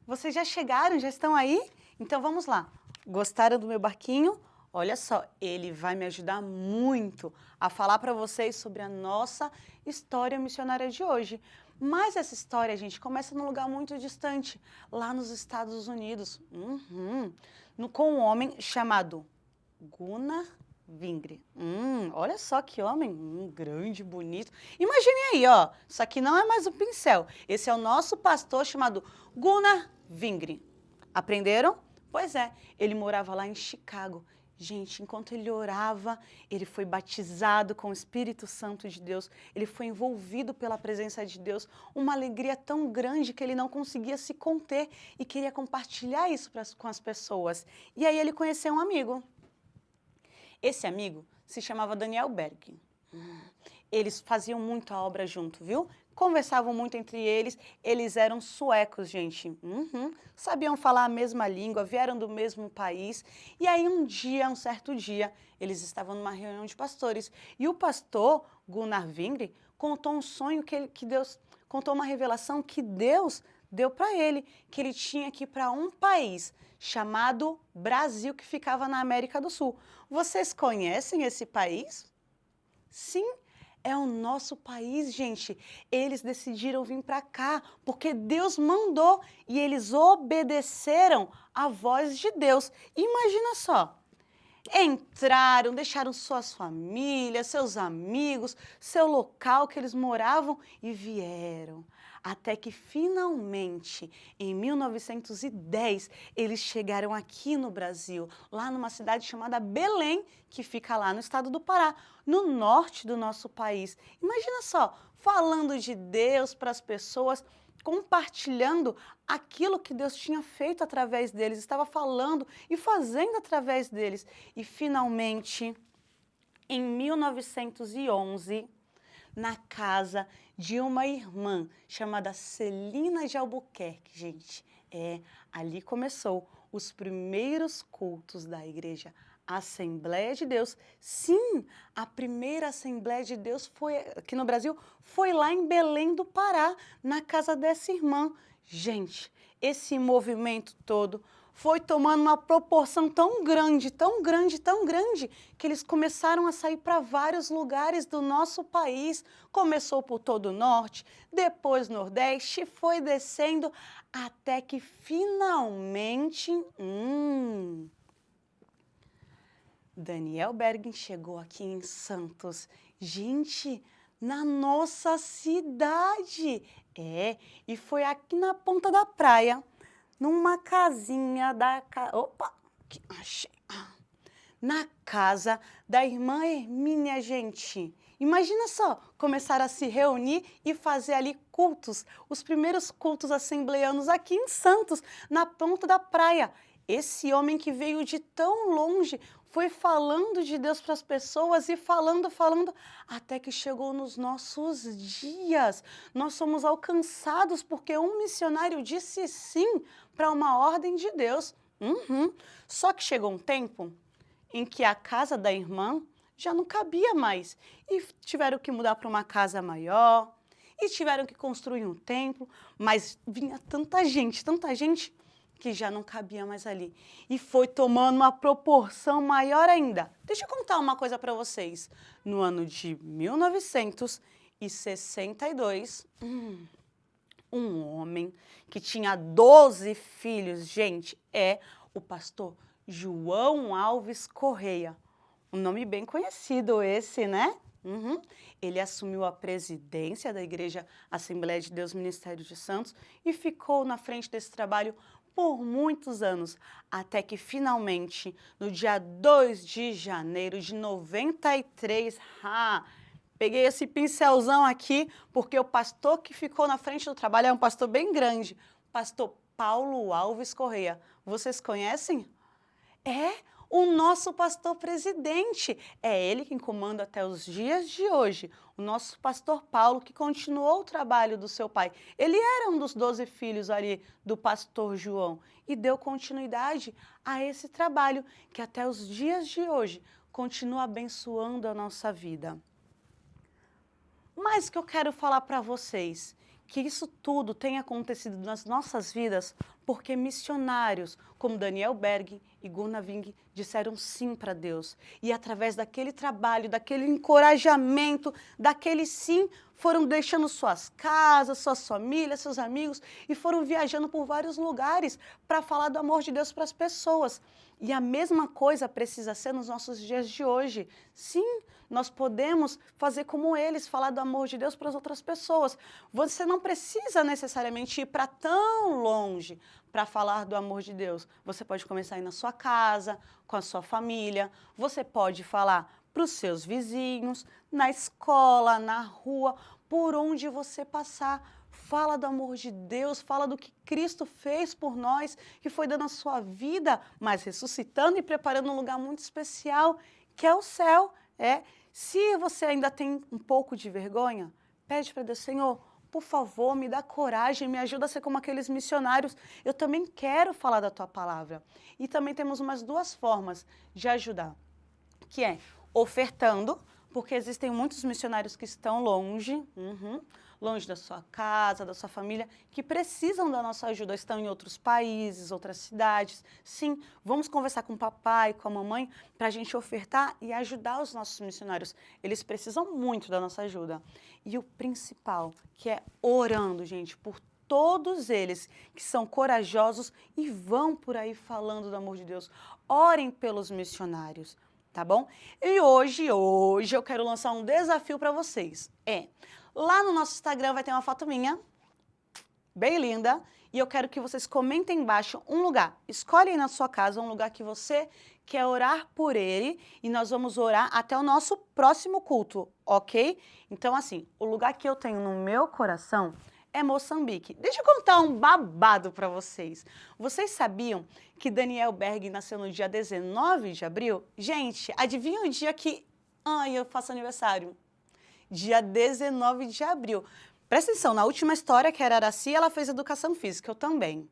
Vocês já chegaram? Já estão aí? Então vamos lá. Gostaram do meu barquinho? Olha só, ele vai me ajudar muito a falar para vocês sobre a nossa história missionária de hoje. Mas essa história, gente, começa num lugar muito distante, lá nos Estados Unidos, com um homem chamado Gunnar Vingre. Olha só que homem, grande, bonito. Imaginem aí, ó, isso aqui não é mais um pincel. Esse é o nosso pastor chamado Gunnar Vingre. Aprenderam? Pois é, ele morava lá em Chicago. Gente, enquanto ele orava, ele foi batizado com o Espírito Santo de Deus, ele foi envolvido pela presença de Deus, uma alegria tão grande que ele não conseguia se conter e queria compartilhar isso com as pessoas. E aí ele conheceu um amigo. Esse amigo se chamava Daniel Berg. Eles faziam muito a obra junto, viu? Conversavam muito entre eles, eles eram suecos, gente. Sabiam falar a mesma língua, vieram do mesmo país. E aí um certo dia, eles estavam numa reunião de pastores. E o pastor, Gunnar Vingre, contou um sonho que Deus, contou uma revelação que Deus deu para ele, que ele tinha que ir para um país chamado Brasil, que ficava na América do Sul. Vocês conhecem esse país? Sim, é o nosso país, gente. Eles decidiram vir para cá porque Deus mandou e eles obedeceram à voz de Deus. Imagina só. Entraram, deixaram suas famílias, seus amigos, seu local que eles moravam e vieram. Até que finalmente, em 1910, eles chegaram aqui no Brasil, lá numa cidade chamada Belém, que fica lá no estado do Pará, no norte do nosso país. Imagina só, falando de Deus para as pessoas, compartilhando aquilo que Deus tinha feito através deles, estava falando e fazendo através deles. E finalmente, em 1911, na casa de uma irmã chamada Celina de Albuquerque, gente. Ali começou os primeiros cultos da igreja Assembleia de Deus. Sim, a primeira Assembleia de Deus foi aqui no Brasil, foi lá em Belém do Pará, na casa dessa irmã. Gente, esse movimento todo foi tomando uma proporção tão grande, tão grande, tão grande, que eles começaram a sair para vários lugares do nosso país. Começou por todo o norte, depois nordeste, foi descendo, até que finalmente... Daniel Berg chegou aqui em Santos. Gente, na nossa cidade. E foi aqui na ponta da praia, numa casinha da... Opa, que achei. Na casa da irmã Hermínia, gente. Imagina só, começaram a se reunir e fazer ali cultos, os primeiros cultos assembleanos aqui em Santos, na ponta da praia. Esse homem que veio de tão longe foi falando de Deus para as pessoas e falando, até que chegou nos nossos dias. Nós somos alcançados porque um missionário disse sim para uma ordem de Deus. Só que chegou um tempo em que a casa da irmã já não cabia mais e tiveram que mudar para uma casa maior e tiveram que construir um templo, mas vinha tanta gente que já não cabia mais ali e foi tomando uma proporção maior ainda. Deixa eu contar uma coisa para vocês. No ano de 1962, um homem que tinha 12 filhos, gente, o pastor João Alves Correia. Um nome bem conhecido esse, né? Ele assumiu a presidência da Igreja Assembleia de Deus Ministério de Santos e ficou na frente desse trabalho por muitos anos, até que finalmente, no dia 2 de janeiro de 93, peguei esse pincelzão aqui, porque o pastor que ficou na frente do trabalho é um pastor bem grande, pastor Paulo Alves Correia. Vocês conhecem? O nosso pastor presidente. É ele quem comanda até os dias de hoje. O nosso pastor Paulo, que continuou o trabalho do seu pai. Ele era um dos 12 filhos ali do pastor João e deu continuidade a esse trabalho que até os dias de hoje continua abençoando a nossa vida. Mas que eu quero falar para vocês que isso tudo tenha acontecido nas nossas vidas porque missionários como Daniel Berg e Gunnar Wing disseram sim para Deus. E através daquele trabalho, daquele encorajamento, daquele sim, foram deixando suas casas, suas famílias, seus amigos e foram viajando por vários lugares para falar do amor de Deus para as pessoas. E a mesma coisa precisa ser nos nossos dias de hoje. Sim, nós podemos fazer como eles, falar do amor de Deus para as outras pessoas. Você não precisa necessariamente ir para tão longe para falar do amor de Deus. Você pode começar aí na sua casa, com a sua família. Você pode falar para os seus vizinhos, na escola, na rua, por onde você passar. Fala do amor de Deus, fala do que Cristo fez por nós, que foi dando a sua vida, mas ressuscitando e preparando um lugar muito especial, que é o céu. Se você ainda tem um pouco de vergonha, pede para Deus, Senhor, por favor, me dá coragem, me ajuda a ser como aqueles missionários. Eu também quero falar da tua palavra. E também temos umas duas formas de ajudar, que é ofertando, porque existem muitos missionários que estão longe, longe da sua casa, da sua família, que precisam da nossa ajuda, estão em outros países, outras cidades. Sim, vamos conversar com o papai, com a mamãe, para a gente ofertar e ajudar os nossos missionários. Eles precisam muito da nossa ajuda. E o principal, que é orando, gente, por todos eles que são corajosos e vão por aí falando do amor de Deus. Orem pelos missionários. Tá bom? E hoje eu quero lançar um desafio para vocês. Lá no nosso Instagram vai ter uma foto minha, bem linda, e eu quero que vocês comentem embaixo um lugar. Escolhe aí na sua casa um lugar que você quer orar por ele e nós vamos orar até o nosso próximo culto, ok? Então, assim, o lugar que eu tenho no meu coração é Moçambique. Deixa eu contar um babado para vocês. Vocês sabiam que Daniel Berg nasceu no dia 19 de abril? Gente, adivinha o dia que eu faço aniversário? Dia 19 de abril. Presta atenção, na última história, que era Araci, ela fez educação física, eu também.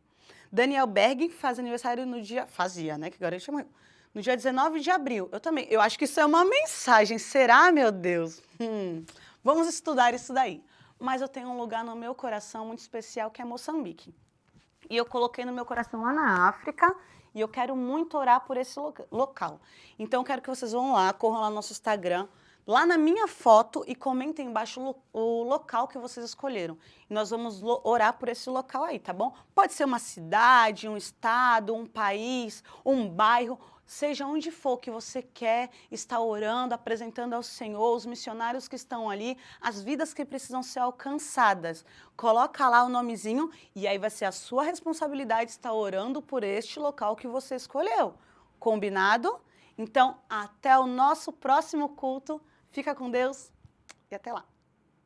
Daniel Berg faz aniversário no dia... Fazia, né? Que agora ele chama... No dia 19 de abril, eu também. Eu acho que isso é uma mensagem. Será, meu Deus? Vamos estudar isso daí. Mas eu tenho um lugar no meu coração muito especial, que é Moçambique. E eu coloquei no meu coração lá na África, e eu quero muito orar por esse local. Então, eu quero que vocês vão lá, corram lá no nosso Instagram, lá na minha foto, e comentem embaixo o local que vocês escolheram. E nós vamos orar por esse local aí, tá bom? Pode ser uma cidade, um estado, um país, um bairro, seja onde for que você quer estar orando, apresentando ao Senhor, os missionários que estão ali, as vidas que precisam ser alcançadas. Coloca lá o nomezinho e aí vai ser a sua responsabilidade estar orando por este local que você escolheu. Combinado? Então, até o nosso próximo culto. Fica com Deus e até lá.